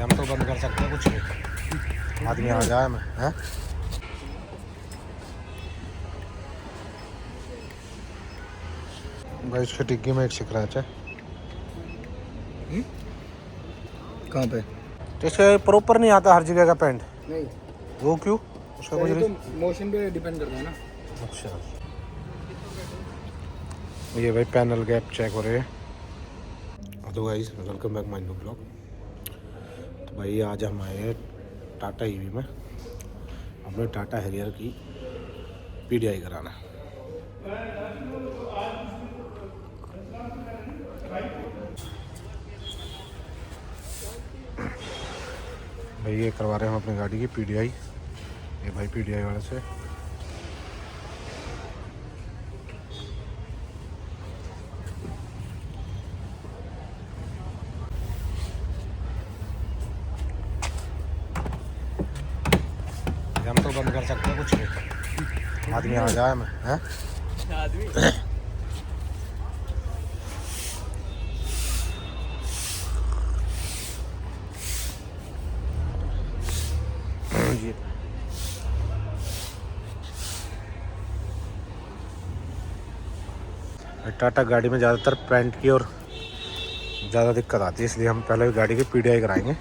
हम तो बंद कर सकते हैं कुछ नहीं, आदमी आ जाए मैं हैं। भाई इसकी टिक्की में एक स्क्रैच है। कहाँ पे? तो इसका प्रॉपर नहीं आता हर जगह का पेंट। नहीं, वो क्यों? उसका कुछ तो मोशन पे डिपेंड करता है ना। अच्छा, ये भाई पैनल गैप चेक हो रहे हैं। तो guys welcome back my new blog. तो भाई आज हम आए हैं टाटा ईवी में अपने टाटा हैरियर की पीडीआई कराना। भाई ये करवा रहे हैं हम अपनी गाड़ी की पीडीआई। ये भाई पीडीआई वाले से हम तो बंद कर सकते हैं कुछ नहीं, आदमी आ जाए मैं हैं। आदमी जी टाटा गाड़ी में ज़्यादातर पेंट की और ज़्यादा दिक्कत आती है, इसलिए हम पहले गाड़ी की पीडीआई कराएंगे।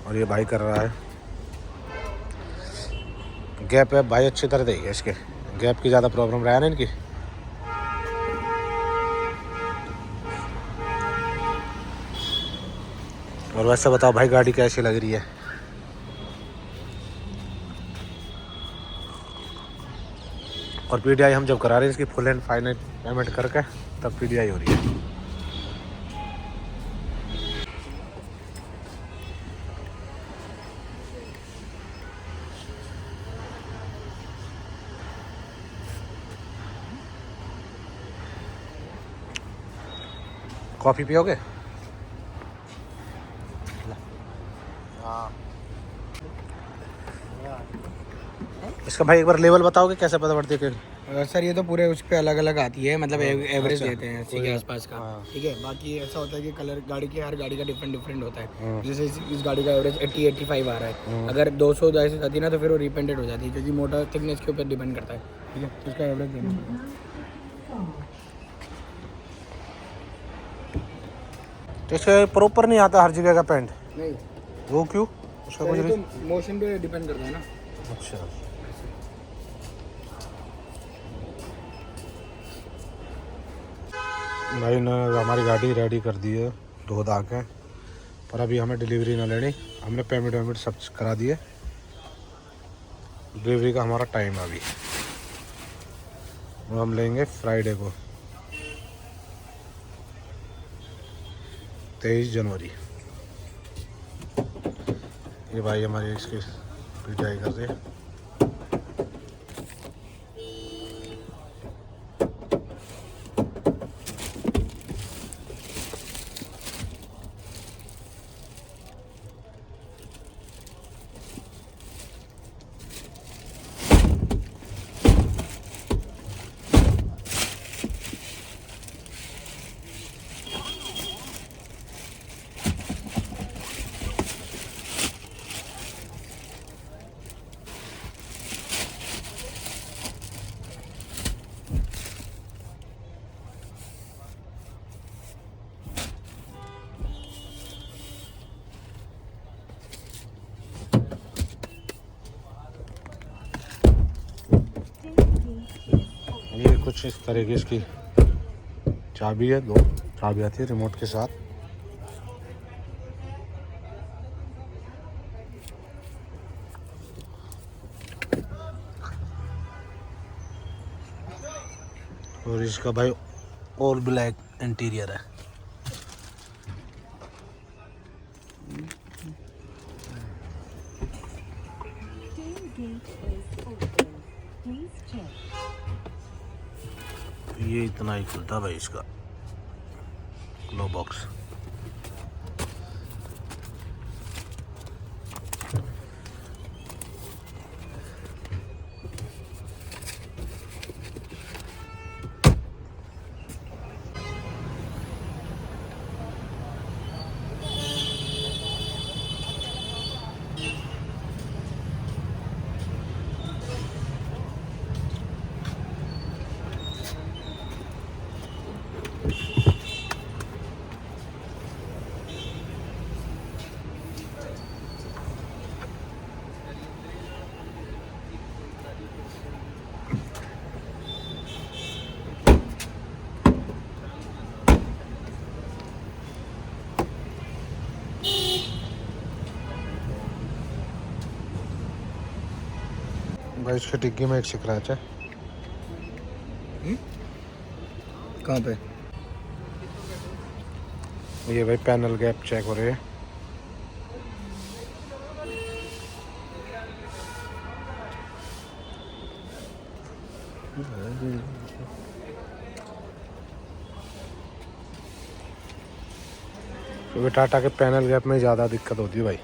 और ये भाई कर रहा है गैप है भाई अच्छी तरह देगी, इसके गैप की ज़्यादा प्रॉब्लम रहा है ना इनकी। और वैसे बताओ भाई गाड़ी कैसी लग रही है? और पीडीआई हम जब करा रहे हैं इसकी फुल एंड फाइनल पेमेंट करके तब पीडीआई हो रही है। कॉफ़ी पियोगे? हाँ। इसका भाई एक बार लेवल बताओगे कैसे पता पड़ती है कि? सर ये तो पूरे उस पर अलग अलग आती है, मतलब एवरेज अच्छा, देते हैं 80 के आसपास का। हाँ। ठीक है, बाकी ऐसा होता है कि कलर गाड़ी की हर गाड़ी का डिफरेंट होता है। जैसे इस गाड़ी का एवरेज 80-85 आ रहा है, अगर 200 जैसे जाती है ना तो फिर वो रिपेंटेड हो जाती है, क्योंकि मोटर थिकनेस के ऊपर डिपेंड करता है। ठीक है, तो इसका एवरेज देना पड़ेगा। तो इसका प्रॉपर नहीं आता हर जगह का पेंट। नहीं, वो क्यों? उसका कुछ तो मोशन पे डिपेंड करता है ना। अच्छा, भाई ने हमारी गाड़ी रेडी कर दी है धो धा के, पर अभी हमें डिलीवरी ना लेनी। हमने पेमेंट सब करा दिए, डिलीवरी का हमारा टाइम है अभी, वो हम लेंगे फ्राइडे को 23 जनवरी। ये भाई हमारी इसकी पीटीआई कर रहे हैं। ये कुछ इस तरह की इसकी चाबी है, 2 चाबी आती है रिमोट के साथ। और इसका भाई ऑल ब्लैक इंटीरियर है। ये इतना ही खुलता भाई इसका ग्लो बॉक्स। भाई इसकी डिग्गी में एक स्क्रैच है। कहाँ पे? ये भाई पैनल गैप चेक हो रहे हैं। क्योंकि टाटा के पैनल गैप में ज़्यादा दिक्कत होती है भाई।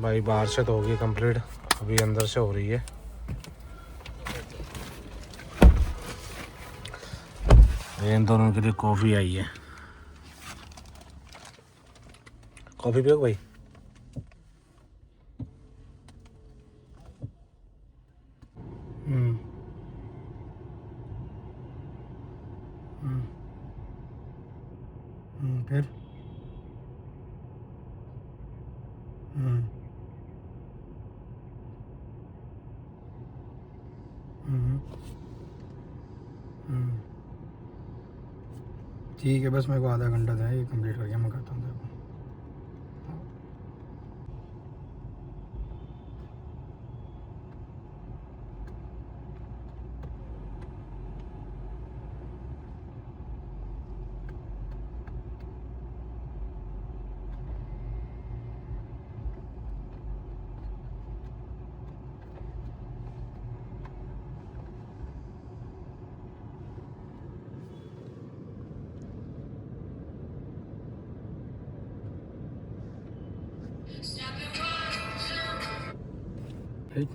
भाई बाहर से तो होगी कंप्लीट, अभी अंदर से हो रही है। इन दोनों के लिए कॉफ़ी आई है। कॉफ़ी पियो भाई। फिर ठीक है, बस मेरे को आधा घंटा था, ये कंप्लीट करके मैं करता हूँ तेरे को। ठीक,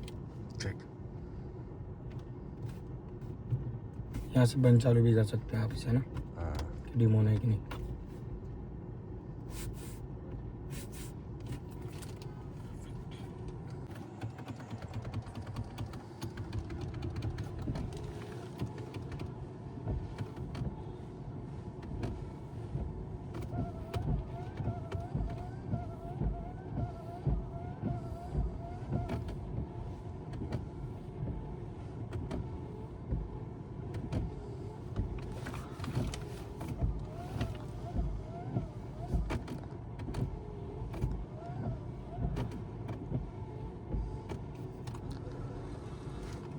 यहाँ से बंद चालू भी कर सकते हैं आप इसे ना, कि डिमोन है कि नहीं।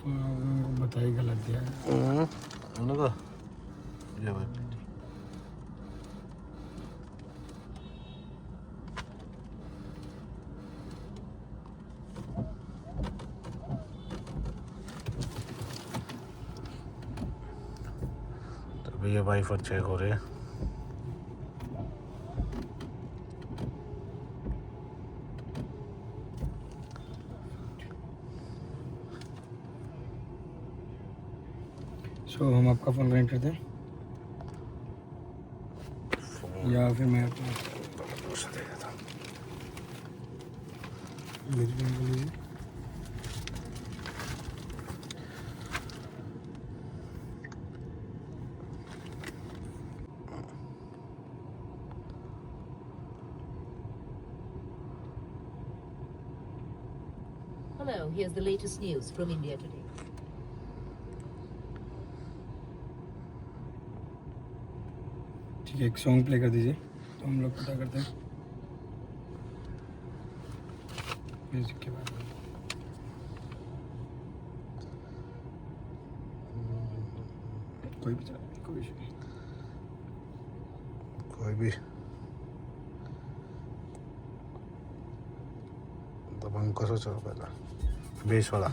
उनको बता ही गलत दिया है। ये भाई तो भैया वाइफर चेक हो रहे हैं। सो हम आपका फ़ोन कनेक्ट करते हैं या फिर मैं अपना मेरी फ़ोन को लीजिए। Hello, here's the latest news from India today. ठीक है, एक सॉन्ग प्ले कर दीजिए तो हम लोग पता करते हैं म्यूजिक के बारे में। कोई भी चला, कोई इशू नहीं। कोई भी तो हमको सोचो पहला बेस वाला।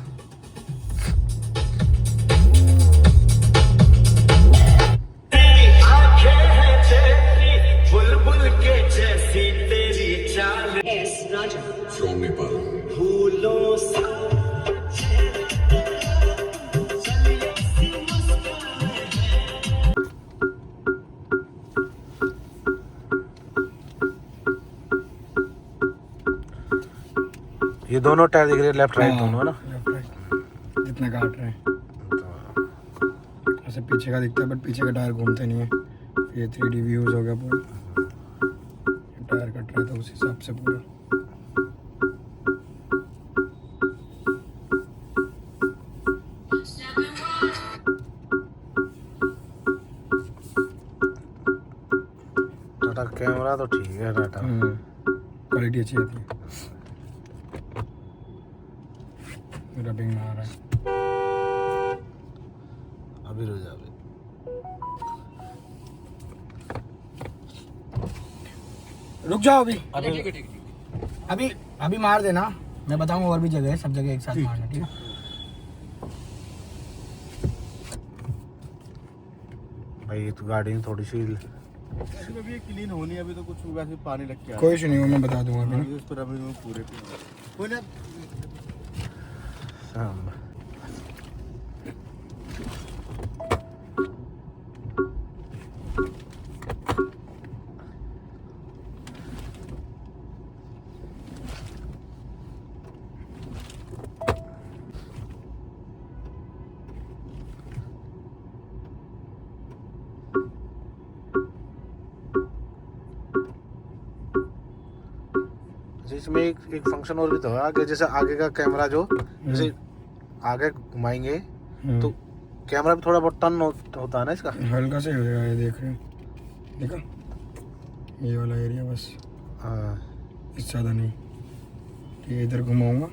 From Nepal. ये दोनों टायर दिख रहे हैं, लेफ्ट राइट दोनों है ना। लेफ्ट राइट जितना काट रहे हैं। ऐसे पीछे का दिखता है बट पीछे का टायर घूमते नहीं है। ये 3D व्यूज हो गया पूरा, टायर कट रहा था उस हिसाब से पूरा। टाटा कैमरा तो ठीक है, टाटा क्वालिटी अच्छी आती है। रबिंग में आ रहा है अभी रुक जा अभी। रुक जाओ अभी अभी मार देना, मैं बताऊंगा और भी जगह है, सब जगह एक साथ मारना, ठीक है। भाई तो गाड़ी थोड़ी सी अभी क्लीन होनी है, अभी तो कुछ वैसे पानी लग गया। कोई इशू नहीं हो, मैं बता दूंगा अभी ना। इस पर अभी पूरे कोई ना इसमें एक फंक्शन और भी तो है आगे, जैसे आगे का कैमरा जो जैसे आगे घुमाएंगे तो कैमरा भी थोड़ा बहुत टर्न होता है ना इसका। हल्का से हो जाएगा, ये देख रहे हो, देखा ये वाला एरिया बस, हाँ इससे ज़्यादा नहीं। ठीक है, इधर घुमाऊंगा,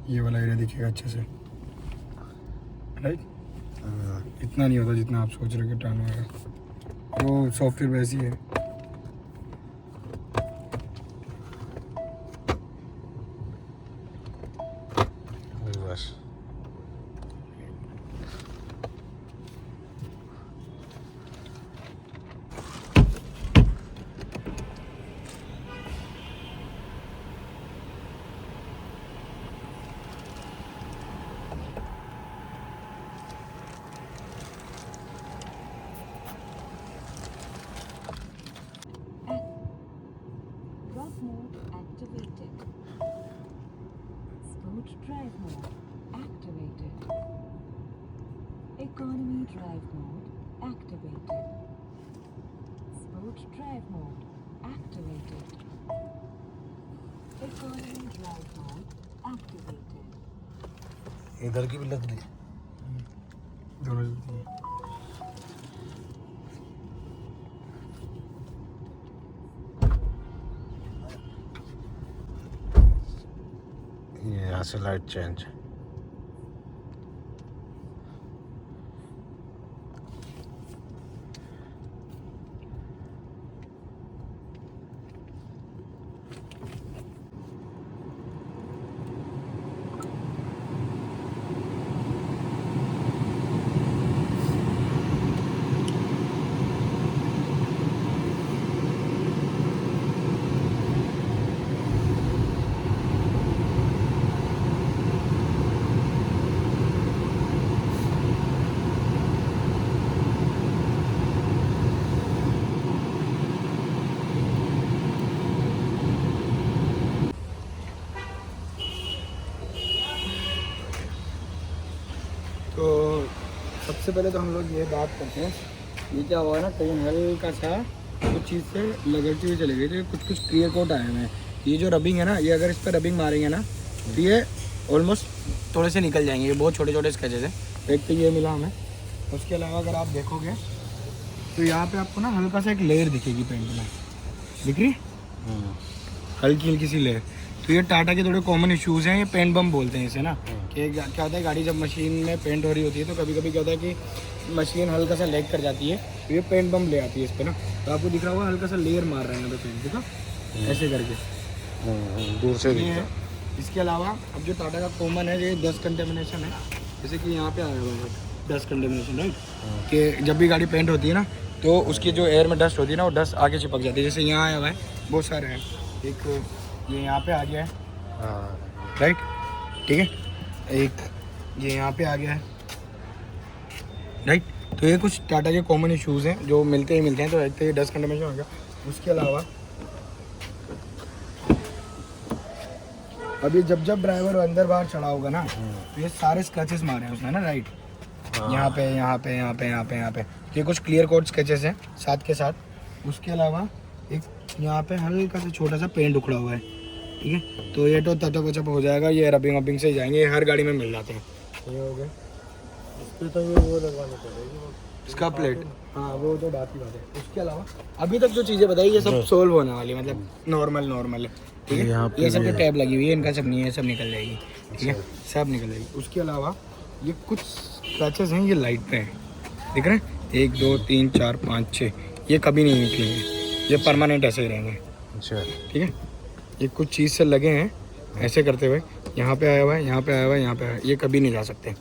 ये वाला एरिया दिखेगा अच्छे से, राइट। इतना नहीं होता जितना आप सोच रहे हो कि टर्न होगा, वो सॉफ्टवेयर वैसी है। बस Drop mode activated. Sport drive mode activated. Economy drive mode activated. Sport drive mode activated. Economy drive mode activated. इधर की भी लग रही है। दोनों ये यहाँ से लाइट चेंज। तो सबसे पहले तो हम लोग ये बात करते हैं, ये क्या हुआ ना, ट्रेन हल्का सा कुछ चीज़ से लगड़ती हुई चली गई, तो कुछ कुछ क्लियर कोट आए हैं। ये जो रबिंग है ना, ये अगर इस पर रबिंग मारेंगे ना तो ये ऑलमोस्ट थोड़े से निकल जाएंगे, ये बहुत छोटे छोटे स्केचेस हैं। एक तो ये मिला हमें, उसके अलावा अगर आप देखोगे तो यहाँ पे आपको ना हल्का सा एक लेयर दिखेगी पेंट में, दिख रही हल्की हल्की सी लेयर। तो ये टाटा के थोड़े कॉमन इश्यूज़ हैं, ये पेंट बम बोलते हैं इसे ना, कि क्या होता है गाड़ी जब मशीन में पेंट हो रही होती है तो कभी कभी क्या होता है कि मशीन हल्का सा लैग कर जाती है, तो ये पेंट बम ले आती है इस पर ना। तो आपको दिख रहा होगा हल्का सा लेयर मार रहा है यहाँ पे पेंट, देखा ऐसे करके दूर से ये है। इसके अलावा अब जो टाटा का कॉमन है, ये डस्ट कंटेमिनेशन है, जैसे कि यहाँ पे आया हुआ है डस्ट कंटेमिनेशन, राइट, कि जब भी गाड़ी पेंट होती है ना तो उसकी जो एयर में डस्ट होती है ना, वो डस्ट आगे चिपक जाती है। जैसे यहाँ आया हुआ है, बहुत सारे हैं, एक ये यहाँ पे आ गया है, राइट, ठीक है, एक ये यहाँ पे आ गया है, राइट। तो ये कुछ टाटा के कॉमन इश्यूज़ हैं जो मिलते ही मिलते हैं, तो एक तो ये डस्ट कंटेमिनेशन हो गया। उसके अलावा अभी जब जब ड्राइवर अंदर बाहर चढ़ा होगा ना, तो ये सारे स्क्रैचेस मारे हैं उसने ना, राइट, यहाँ पे यहाँ पे यहाँ पे यहाँ पे यहाँ पे। ये कुछ क्लियर कोड स्केचेस हैं साथ के साथ। उसके अलावा एक यहाँ पे हल्का सा छोटा सा पेंट उखड़ा हुआ है, ठीक है। तो ये तो टचअप वचअप हो जाएगा, ये रबिंग वबिंग से ही जाएंगे, ये हर गाड़ी में मिल जाते हैं। ये हो गया इसके तो वो लगवानी पड़ेगी इसका प्लेट, हाँ वो तो बात ही बात है। उसके अलावा अभी तक जो चीज़ें बताई ये सब सोल्व होने वाली, मतलब नॉर्मल है, ठीक है। ये सब जो टैब लगी हुई है इनका सब नहीं है, सब निकल जाएगी, ठीक है, सब निकल जाएगी। उसके अलावा ये कुछ स्क्रैचेस हैं, ये लाइट पे हैं, दिख रहे हैं, 1 2 3 4 5 6, ये कभी नहीं निकलेंगे, ये परमानेंट ऐसे ही रहेंगे। अच्छा, ठीक है। ये कुछ चीज़ से लगे हैं ऐसे करते हुए, यहाँ पे आया हुआ है, यहाँ पे आया हुआ है, यहाँ पे आया है, ये कभी नहीं जा सकते,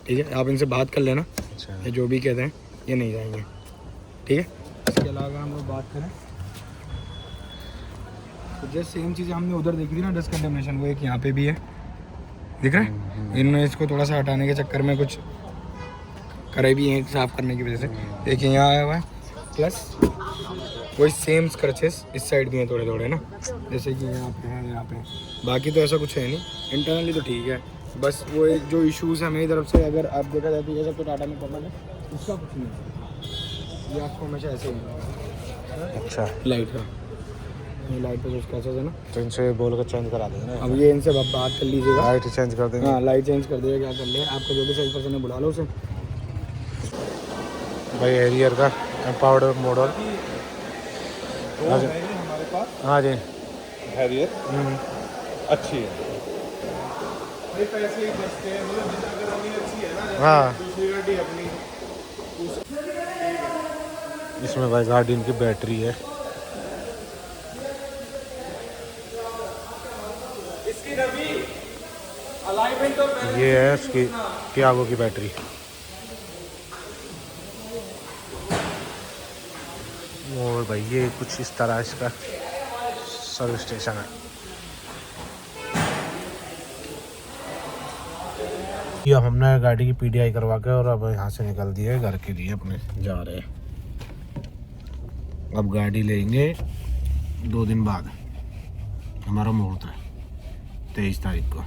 ठीक है। आप इनसे बात कर लेना, अच्छा, ये जो भी कहते हैं ये नहीं जाएंगे, ठीक है। इसके अलावा हम लोग बात करें तो जैसे सेम चीज़ें हमने उधर देखी थी ना, डस्ट कंटेमिनेशन, वो एक यहाँ पे भी है, दिख रहा है। इन्होंने इसको थोड़ा सा हटाने के चक्कर में कुछ करे भी हैं साफ़ करने की वजह से, देखिए यहाँ आया हुआ है। प्लस वही सेम स्क्रचेस इस साइड भी हैं थोड़े थोड़े ना, जैसे कि यहाँ पे है, यहाँ पे। बाकी तो ऐसा कुछ है नहीं, इंटरनली तो ठीक है। बस वो एक जो इश्यूज़ है मेरी तरफ से, अगर आप देखा जाए तो ये सब तो टाटा में कॉमन है, उसका कुछ नहीं। ये आपको हमेशा ऐसे ही अच्छा। लाइट का, ये लाइट पे जो स्क्रचेस है ना, तो इनसे बोल कर चेंज करा देंगे ना, अब ये इनसे बात कर लीजिएगा, लाइट चेंज कर देंगे। हाँ लाइट चेंज कर दीजिएगा, क्या कर ले, आपका जो भी सेल्स पर्सन है बुला लो उसे। भाई हैरियर का एम्पावर्ड मॉडल, हाँ जी, हमारे पास हाँ जी, हैरियर अच्छी है, पैसे ही बचते हैं, मतलब अगर अपनी अच्छी है ना, हाँ। दूसरी गाड़ी अपनी। इसमें भाई गार्डियन की बैटरी है, ये है इसकी टियागो की बैटरी। और भाई ये कुछ इस तरह इसका सर्विस स्टेशन है। ये हमने गाड़ी की पीडीआई करवा के और अब यहाँ से निकल दिए घर के लिए, अपने जा रहे हैं। अब गाड़ी लेंगे 2 दिन बाद, हमारा मुहूर्त है 23 तारीख को।